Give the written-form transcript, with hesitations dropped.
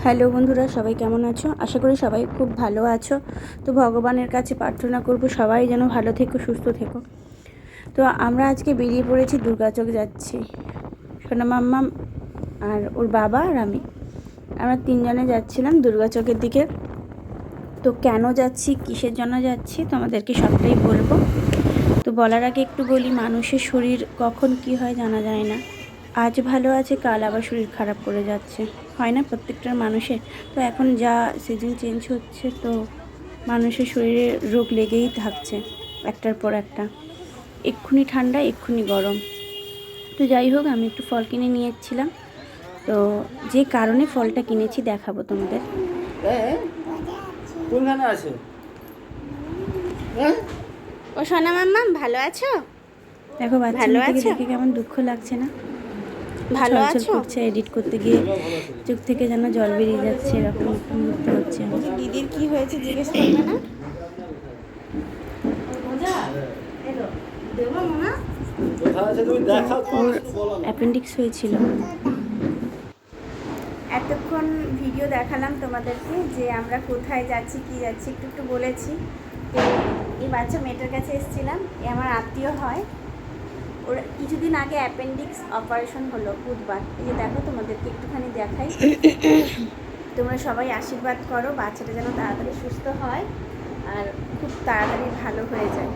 Hello বন্ধুরা, সবাই কেমন আছো? আশা করি সবাই খুব ভালো আছো। তো ভগবানের কাছে প্রার্থনা করব সবাই যেন ভালো থেকো, সুস্থ থেকো। তো আমরা আজকে বেরিয়ে পড়েছি, দুর্গাচক যাচ্ছি। সোনা মাম্মাম আর ওর বাবা আর আমরা তিনজনে যাচ্ছিলাম দুর্গাচকের দিকে। তো কেন যাচ্ছি, কিসের জন্য যাচ্ছি তোমাদেরকে সবটাই বলবো। তো বলার আগে একটু বলি, মানুষের শরীর কখন কি হয় জানা যায় না। আজ ভালো আছে, কাল আবার শরীর খারাপ করে যাচ্ছে, হয় না প্রত্যেকটা মানুষের? তো এখন যা সিজন চেঞ্জ হচ্ছে, তো মানুষের শরীরে রোগ লেগেই থাকছে একটার পর একটা। এক্ষুনি ঠান্ডা, এক্ষুনি গরম। তো যাই হোক, আমি একটু ফল কিনে নিয়ে এসেছিলাম। তো যে কারণে ফলটা কিনেছি দেখাবো তোমাদের। ও সোনা মাম্মা, ভালো আছো? দেখো বাচ্চাটাকে দেখে কেমন দুঃখ লাগছে না? ভালো আছো? করছে, এডিট করতে গিয়ে চোখ থেকে যেন জল বেরিয়ে যাচ্ছে, এরকম একটা মুহূর্ত হচ্ছে। দিদির কি হয়েছে জিজ্ঞেস করবে না? ওর অ্যাপেন্ডিক্স হয়েছিল। এতক্ষণ ভিডিও দেখালাম তোমাদেরকে যে আমরা কোথায় যাচ্ছি, কি যাচ্ছি, একটু একটু বলেছি। তো এই বাচ্চা মেয়েটার কাছে এসেছিলাম, এ আমার আত্মীয় হয়। ওর কিছুদিন আগে অ্যাপেন্ডিক্স অপারেশন হলো বুধবার। এই যে দেখো, তোমাদেরকে একটুখানি দেখাই। তোমরা সবাই আশীর্বাদ করো বাচ্চাটা যেন তাড়াতাড়ি সুস্থ হয় আর খুব তাড়াতাড়ি ভালো হয়ে যায়।